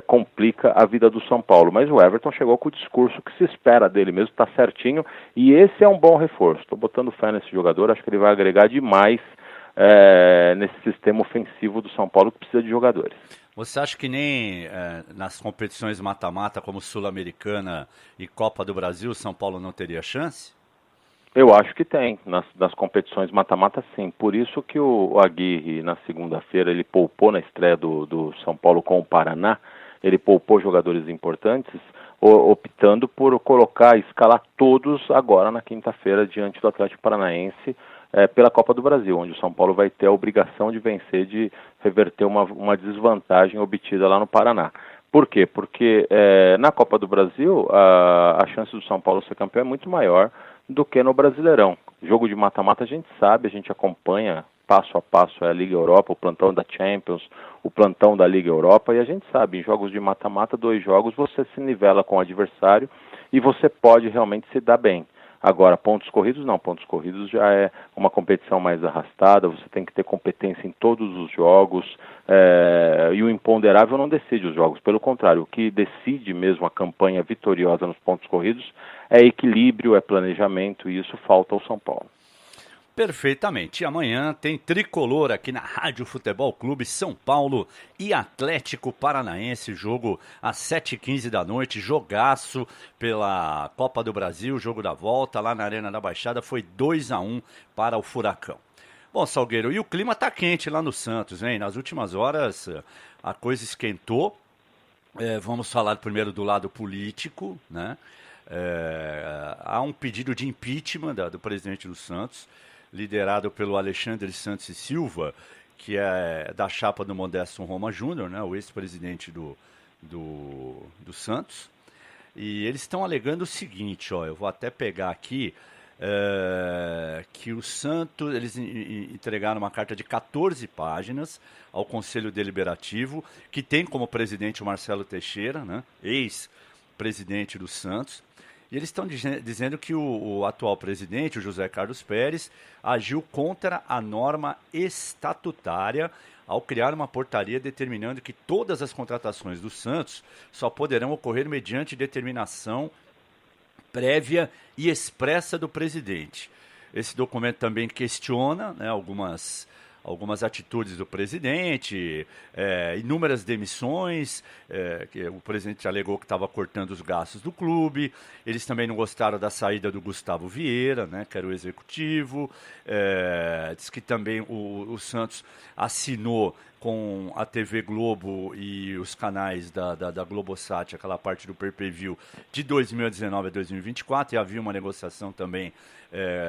complica a vida do São Paulo. Mas o Everton chegou com o discurso que se espera dele mesmo, está certinho, e esse é um bom reforço. Estou botando fé nesse jogador, acho que ele vai agregar demais nesse sistema ofensivo do São Paulo, que precisa de jogadores. Você acha que nem nas competições mata-mata, como Sul-Americana e Copa do Brasil, o São Paulo não teria chance? Eu acho que tem, nas competições mata-mata sim, por isso que o Aguirre na segunda-feira ele poupou na estreia do São Paulo com o Paraná, ele poupou jogadores importantes, optando por escalar todos agora na quinta-feira diante do Atlético Paranaense pela Copa do Brasil, onde o São Paulo vai ter a obrigação de vencer, de reverter uma desvantagem obtida lá no Paraná. Por quê? Porque na Copa do Brasil a chance do São Paulo ser campeão é muito maior do que no Brasileirão. Jogo de mata-mata a gente sabe, a gente acompanha passo a passo a Liga Europa, o plantão da Champions, o plantão da Liga Europa, e a gente sabe, em jogos de mata-mata, 2 jogos, você se nivela com o adversário e você pode realmente se dar bem. Agora, pontos corridos não, pontos corridos já é uma competição mais arrastada, você tem que ter competência em todos os jogos, e o imponderável não decide os jogos, pelo contrário, o que decide mesmo a campanha vitoriosa nos pontos corridos é equilíbrio, é planejamento, e isso falta ao São Paulo. Perfeitamente. E amanhã tem Tricolor aqui na Rádio Futebol Clube São Paulo e Atlético Paranaense, jogo às 7h15 da noite, jogaço pela Copa do Brasil, jogo da volta lá na Arena da Baixada, foi 2-1 para o Furacão. Bom, Salgueiro, e o clima tá quente lá no Santos, hein? Nas últimas horas a coisa esquentou. Vamos falar primeiro do lado político, né? Há um pedido de impeachment do presidente do Santos, liderado pelo Alexandre Santos e Silva, que é da chapa do Modesto Roma Júnior, né, o ex-presidente do Santos. E eles estão alegando o seguinte, eu vou até pegar aqui, que o Santos, eles entregaram uma carta de 14 páginas ao Conselho Deliberativo, que tem como presidente o Marcelo Teixeira, né, ex-presidente do Santos, E eles estão dizendo que o atual presidente, o José Carlos Pérez, agiu contra a norma estatutária ao criar uma portaria determinando que todas as contratações do Santos só poderão ocorrer mediante determinação prévia e expressa do presidente. Esse documento também questiona, né, algumas atitudes do presidente, inúmeras demissões, que o presidente alegou que estava cortando os gastos do clube. Eles também não gostaram da saída do Gustavo Vieira, né, que era o executivo. Diz que também o Santos assinou com a TV Globo e os canais da Globosat, aquela parte do pay-per-view, de 2019 a 2024, e havia uma negociação também,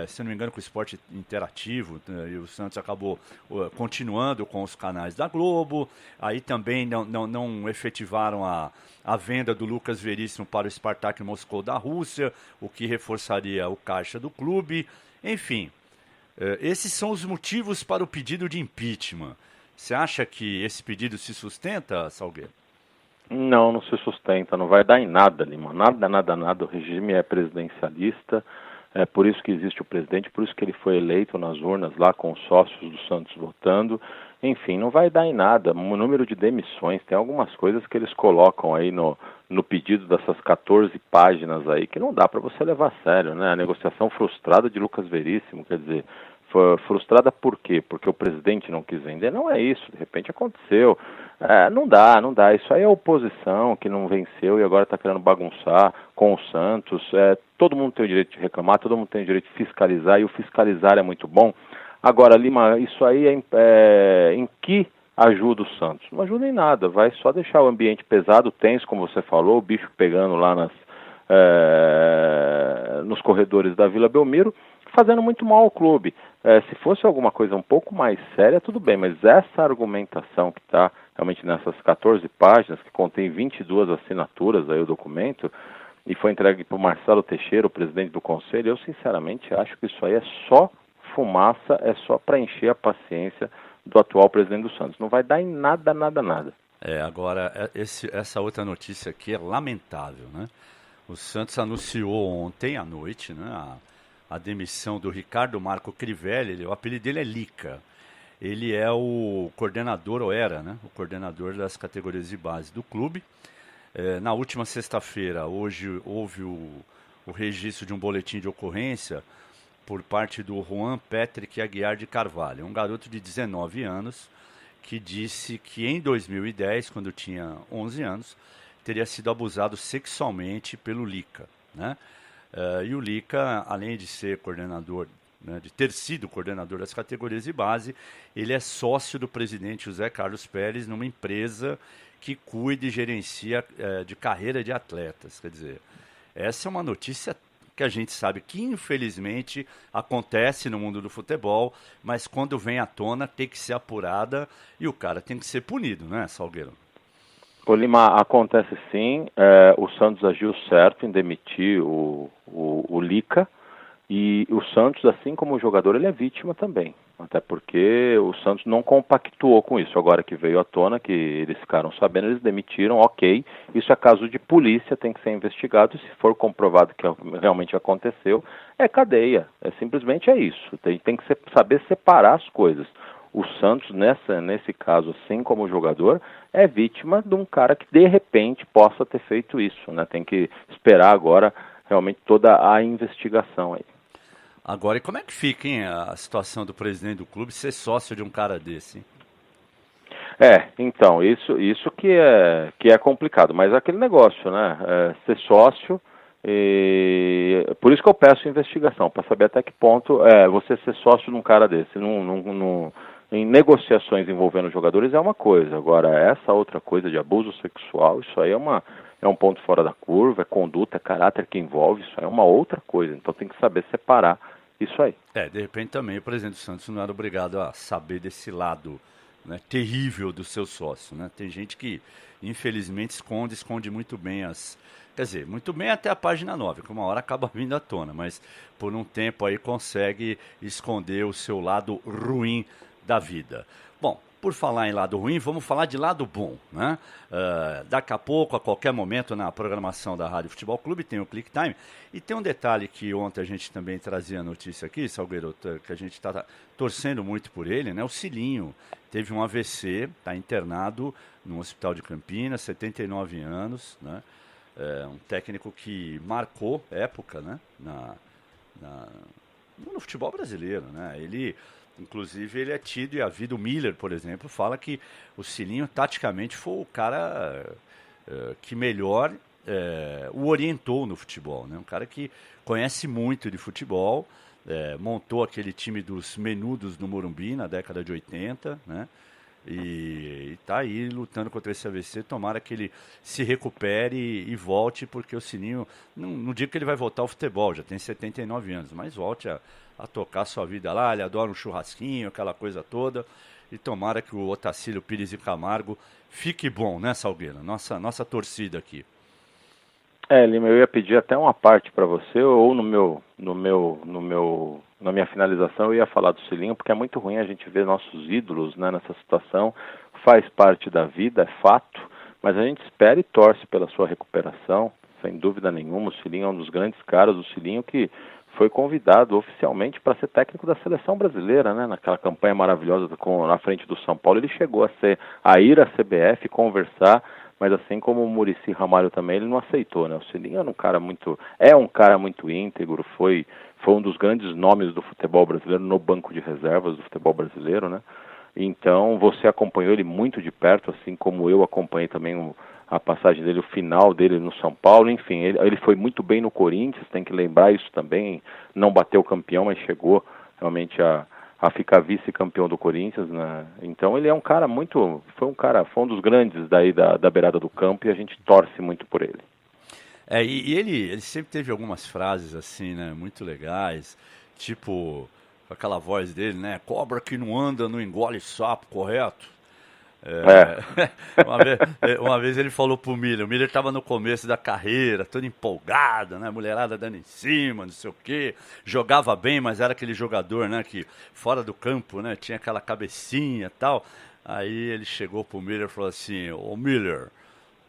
se não me engano, com o Esporte Interativo, e o Santos acabou continuando com os canais da Globo. Aí também não efetivaram a venda do Lucas Veríssimo para o Spartak Moscou da Rússia, o que reforçaria o caixa do clube. Enfim, esses são os motivos para o pedido de impeachment. Você acha que esse pedido se sustenta, Salgueiro? Não se sustenta, não vai dar em nada, Lima. Nada. O regime é presidencialista, é por isso que existe o presidente, por isso que ele foi eleito nas urnas lá com os sócios do Santos votando. Enfim, não vai dar em nada. O número de demissões, tem algumas coisas que eles colocam aí no pedido dessas 14 páginas aí que não dá para você levar a sério, né? A negociação frustrada de Lucas Veríssimo, quer dizer, foi frustrada por quê? Porque o presidente não quis vender? Não é isso, de repente aconteceu. Não dá. Isso aí é a oposição que não venceu e agora está querendo bagunçar com o Santos. Todo mundo tem o direito de reclamar, todo mundo tem o direito de fiscalizar, e o fiscalizar é muito bom. Agora, Lima, isso aí em que ajuda o Santos? Não ajuda em nada, vai só deixar o ambiente pesado, tenso, como você falou, o bicho pegando lá nos corredores da Vila Belmiro, fazendo muito mal ao clube. Se fosse alguma coisa um pouco mais séria, tudo bem, mas essa argumentação que está realmente nessas 14 páginas, que contém 22 assinaturas aí o documento, e foi entregue para o Marcelo Teixeira, o presidente do conselho, eu sinceramente acho que isso aí é só fumaça, é só para encher a paciência do atual presidente do Santos. Não vai dar em nada. Agora, essa outra notícia aqui é lamentável, né? O Santos anunciou ontem à noite, né, a demissão do Ricardo Marco Crivelli. O apelido dele é Lica. Ele é o coordenador, ou era, né, o coordenador das categorias de base do clube. Na última sexta-feira, hoje, houve o registro de um boletim de ocorrência por parte do Juan Patrick Aguiar de Carvalho, um garoto de 19 anos, que disse que em 2010, quando tinha 11 anos, teria sido abusado sexualmente pelo Lica, né? E o Lica, além de ser coordenador, né, de ter sido coordenador das categorias de base, ele é sócio do presidente José Carlos Pérez numa empresa que cuida e gerencia de carreira de atletas. Quer dizer, essa é uma notícia que a gente sabe que infelizmente acontece no mundo do futebol, mas quando vem à tona tem que ser apurada e o cara tem que ser punido, né, Salgueiro? Ô Lima, acontece sim, o Santos agiu certo em demitir o Lica, e o Santos, assim como o jogador, ele é vítima também, até porque o Santos não compactuou com isso. Agora que veio à tona, que eles ficaram sabendo, eles demitiram, ok, isso é caso de polícia, tem que ser investigado, e se for comprovado que realmente aconteceu, é cadeia, simplesmente é isso, tem que saber separar as coisas. O Santos, nesse caso, assim como o jogador, é vítima de um cara que de repente possa ter feito isso, né? Tem que esperar agora realmente toda a investigação aí. Agora, e como é que fica, hein, a situação do presidente do clube ser sócio de um cara desse, hein? Então, isso que é complicado, mas é aquele negócio, né? Ser sócio, e por isso que eu peço investigação, para saber até que ponto você ser sócio de um cara desse. Em negociações envolvendo jogadores é uma coisa, agora essa outra coisa de abuso sexual, isso aí é um ponto fora da curva, é conduta, é caráter que envolve, isso aí é uma outra coisa, então tem que saber separar isso aí. De repente também o presidente do Santos não era obrigado a saber desse lado, né, terrível do seu sócio, né? Tem gente que infelizmente esconde muito bem quer dizer, muito bem até a página 9, que uma hora acaba vindo à tona, mas por um tempo aí consegue esconder o seu lado ruim da vida. Bom, por falar em lado ruim, vamos falar de lado bom, né? Daqui a pouco, a qualquer momento, na programação da Rádio Futebol Clube, tem o Click Time. E tem um detalhe que ontem a gente também trazia a notícia aqui, Salgueiro, que a gente está torcendo muito por ele, né? O Cilinho teve um AVC, está internado no Hospital de Campinas, 79 anos, né? Um técnico que marcou época, né? No futebol brasileiro, né? Inclusive, ele é tido e a vida, o Miller, por exemplo, fala que o Cilinho, taticamente, foi o cara que melhor o orientou no futebol, né? Um cara que conhece muito de futebol, montou aquele time dos menudos no Morumbi na década de 80, né? E está aí lutando contra esse AVC. Tomara que ele se recupere e volte, porque o Cilinho, não digo que ele vai voltar ao futebol, já tem 79 anos, mas volte a tocar sua vida lá. Ele adora um churrasquinho, aquela coisa toda, e tomara que o Otacílio Pires e Camargo fique bom, né, Salgueiro? Nossa torcida aqui. Lima, eu ia pedir até uma parte para você, ou na minha finalização eu ia falar do Cilinho, porque é muito ruim a gente ver nossos ídolos, né, nessa situação. Faz parte da vida, é fato, mas a gente espera e torce pela sua recuperação, sem dúvida nenhuma. O Cilinho é um dos grandes caras, o Cilinho que foi convidado oficialmente para ser técnico da seleção brasileira, né, naquela campanha maravilhosa na frente do São Paulo. Ele chegou a ir à CBF, conversar, mas assim como o Muricy Ramalho também, ele não aceitou, né? O Cilinho é um cara muito íntegro, foi um dos grandes nomes do futebol brasileiro no banco de reservas do futebol brasileiro, né? Então, você acompanhou ele muito de perto, assim como eu acompanhei também a passagem dele, o final dele no São Paulo. Enfim, ele foi muito bem no Corinthians, tem que lembrar isso também. Não bateu campeão, mas chegou realmente a ficar vice-campeão do Corinthians, né? Então ele é um cara foi um dos grandes daí da beirada do campo, e a gente torce muito por ele. E ele sempre teve algumas frases assim, né, muito legais, tipo aquela voz dele, né, cobra que não anda não engole sapo, correto? Uma vez ele falou pro Miller, o Miller estava no começo da carreira, todo empolgado, né, mulherada dando em cima, não sei o quê, jogava bem, mas era aquele jogador, né, que fora do campo, né, tinha aquela cabecinha e tal. Aí ele chegou pro Miller e falou assim: ô Miller,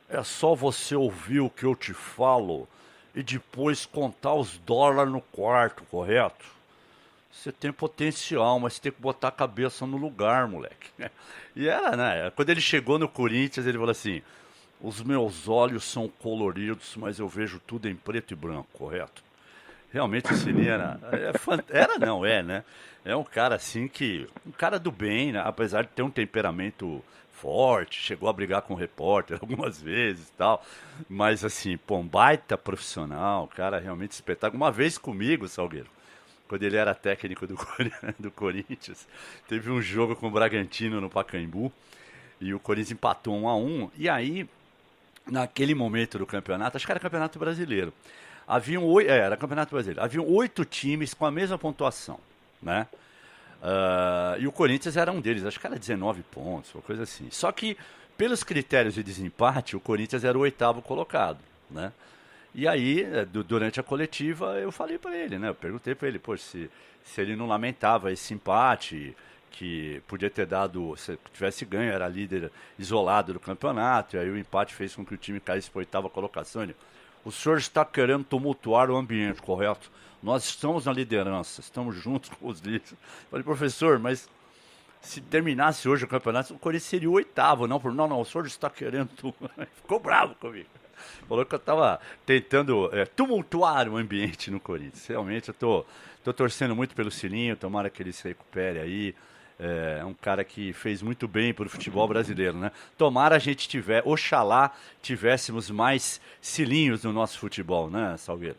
é só você ouvir o que eu te falo e depois contar os dólares no quarto, correto? Você tem potencial, mas você tem que botar a cabeça no lugar, moleque. E era, né? Quando ele chegou no Corinthians, ele falou assim: os meus olhos são coloridos, mas eu vejo tudo em preto e branco, correto? Realmente o Cilinho né? É um cara assim um cara do bem, né? Apesar de ter um temperamento forte, chegou a brigar com o repórter algumas vezes e tal, mas assim, um baita profissional, cara realmente espetáculo. Uma vez comigo, Salgueiro, quando ele era técnico do Corinthians, teve um jogo com o Bragantino no Pacaembu, e o Corinthians empatou 1-1, e aí, naquele momento do campeonato, acho que era Campeonato Brasileiro, era Campeonato Brasileiro, haviam 8 times com a mesma pontuação, né? E o Corinthians era um deles, acho que era 19 pontos, uma coisa assim. Só que, pelos critérios de desempate, o Corinthians era o 8º colocado, né? E aí, durante a coletiva, eu falei para ele, né? Eu perguntei para ele, se ele não lamentava esse empate, que podia ter dado, se tivesse ganho, era líder isolado do campeonato, e aí o empate fez com que o time caísse para a 8ª colocação. Ele: o senhor está querendo tumultuar o ambiente, correto? Nós estamos na liderança, estamos juntos com os líderes. Eu falei: professor, mas se terminasse hoje o campeonato, o Corinthians seria o 8º, não, o senhor está querendo Ficou bravo comigo. Falou que eu estava tentando tumultuar o ambiente no Corinthians. Realmente eu tô torcendo muito pelo Cilinho, tomara que ele se recupere aí. É um cara que fez muito bem para o futebol brasileiro, né? Tomara oxalá tivéssemos mais Cilinhos no nosso futebol, né, Salgueiro?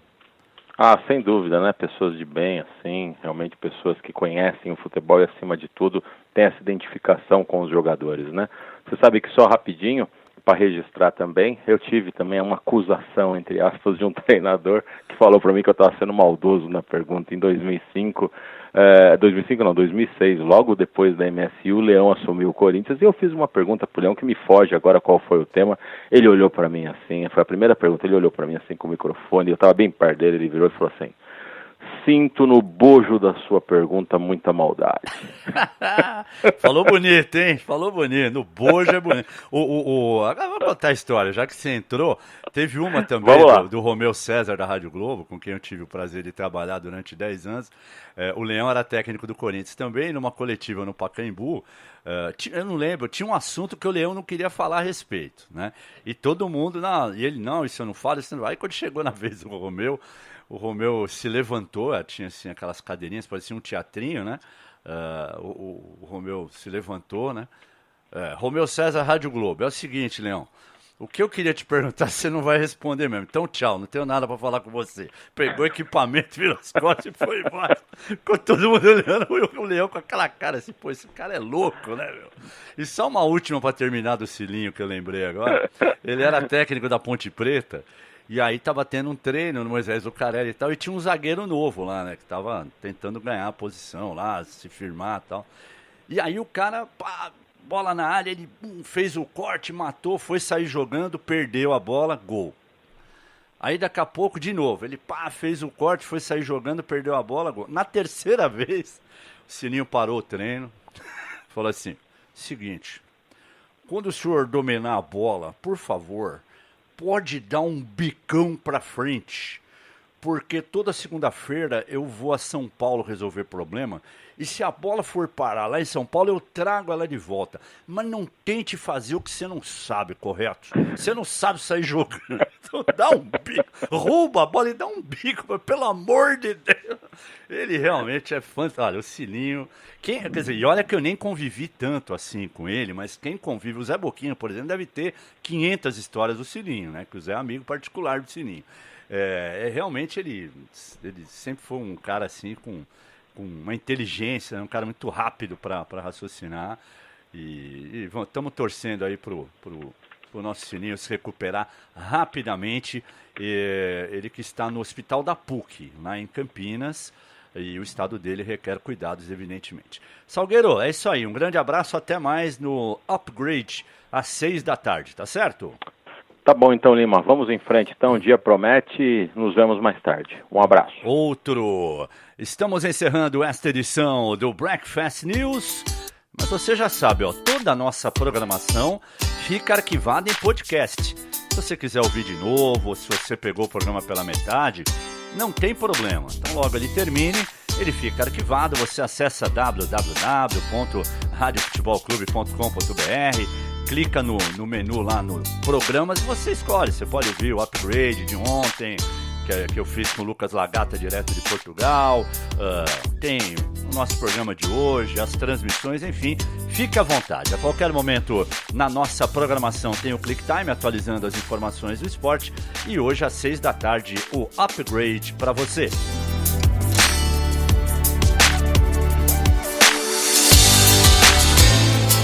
Sem dúvida, né? Pessoas de bem, assim, realmente pessoas que conhecem o futebol e, acima de tudo, têm essa identificação com os jogadores, né? Você sabe que, só rapidinho, para registrar também, eu tive também uma acusação, entre aspas, de um treinador que falou para mim que eu estava sendo maldoso na pergunta em 2006, logo depois da MSI, o Leão assumiu o Corinthians, e eu fiz uma pergunta pro Leão que me foge agora qual foi o tema. Ele olhou para mim assim, foi a primeira pergunta, ele olhou para mim assim com o microfone, eu estava bem perto dele, ele virou e falou assim: Sinto no bojo da sua pergunta muita maldade. Falou bonito, hein? Falou bonito. No bojo é bonito. Agora vou contar a história, já que você entrou. Teve uma também do Romeu César da Rádio Globo, com quem eu tive o prazer de trabalhar durante 10 anos. O Leão era técnico do Corinthians também, numa coletiva no Pacaembu. Eu não lembro, tinha um assunto que o Leão não queria falar a respeito, né? E todo mundo, e ele, não, isso eu não falo, isso não. Aí quando chegou na vez do Romeu, o Romeu se levantou, tinha assim aquelas cadeirinhas, parecia um teatrinho, né? O Romeu se levantou, né? Romeu César, Rádio Globo. É o seguinte, Leão, o que eu queria te perguntar, você não vai responder mesmo. Então, tchau, não tenho nada para falar com você. Pegou o equipamento, virou as costas e foi embora. Ficou todo mundo olhando, o Leão com aquela cara assim, pô, esse cara é louco, né, meu? E só uma última para terminar do Cilinho que eu lembrei agora. Ele era técnico da Ponte Preta. E aí tava tendo um treino no Moisés Lucarelli e tal, e tinha um zagueiro novo lá, né, que tava tentando ganhar a posição lá, se firmar e tal. E aí o cara, pá, bola na área, ele fez o corte, matou, foi sair jogando, perdeu a bola, gol. Aí daqui a pouco, de novo, ele fez o corte, foi sair jogando, perdeu a bola, gol. Na terceira vez, o Sininho parou o treino, falou assim, seguinte, quando o senhor dominar a bola, por favor, pode dar um bicão pra frente, porque toda segunda-feira eu vou a São Paulo resolver problema, e se a bola for parar lá em São Paulo, eu trago ela de volta. Mas não tente fazer o que você não sabe, correto? Você não sabe sair jogando. Então dá um bico, rouba a bola e dá um bico, mas pelo amor de Deus. Ele realmente é fantástico. Olha, o Cilinho... quer dizer, e olha que eu nem convivi tanto assim com ele, mas quem convive, o Zé Boquinha, por exemplo, deve ter 500 histórias do Cilinho, né? Que o Zé é amigo particular do Cilinho. Realmente ele sempre foi um cara assim com uma inteligência, um cara muito rápido para raciocinar. E estamos torcendo aí pro nosso Cilinho se recuperar rapidamente. Ele que está no Hospital da PUC, lá em Campinas, e o estado dele requer cuidados, evidentemente. Salgueiro, é isso aí. Um grande abraço, até mais no Upgrade, às 6 da tarde, tá certo? Tá bom então, Lima. Vamos em frente então. O dia promete. Nos vemos mais tarde. Um abraço. Outro. Estamos encerrando esta edição do Breakfast News. Mas você já sabe, toda a nossa programação fica arquivada em podcast. Se você quiser ouvir de novo, ou se você pegou o programa pela metade, não tem problema. Então logo ele termine, ele fica arquivado. Você acessa www.radiofutebolclube.com.br, clica no menu lá no programas e você escolhe. Você pode ouvir o Upgrade de ontem, que eu fiz com o Lucas Lagata, direto de Portugal. Tem o nosso programa de hoje, as transmissões, enfim, fique à vontade. A qualquer momento na nossa programação tem o Click Time atualizando as informações do esporte. E hoje às 6 da tarde o Upgrade para você.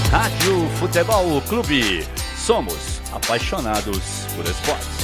Rádio Futebol Clube. Somos apaixonados por esportes.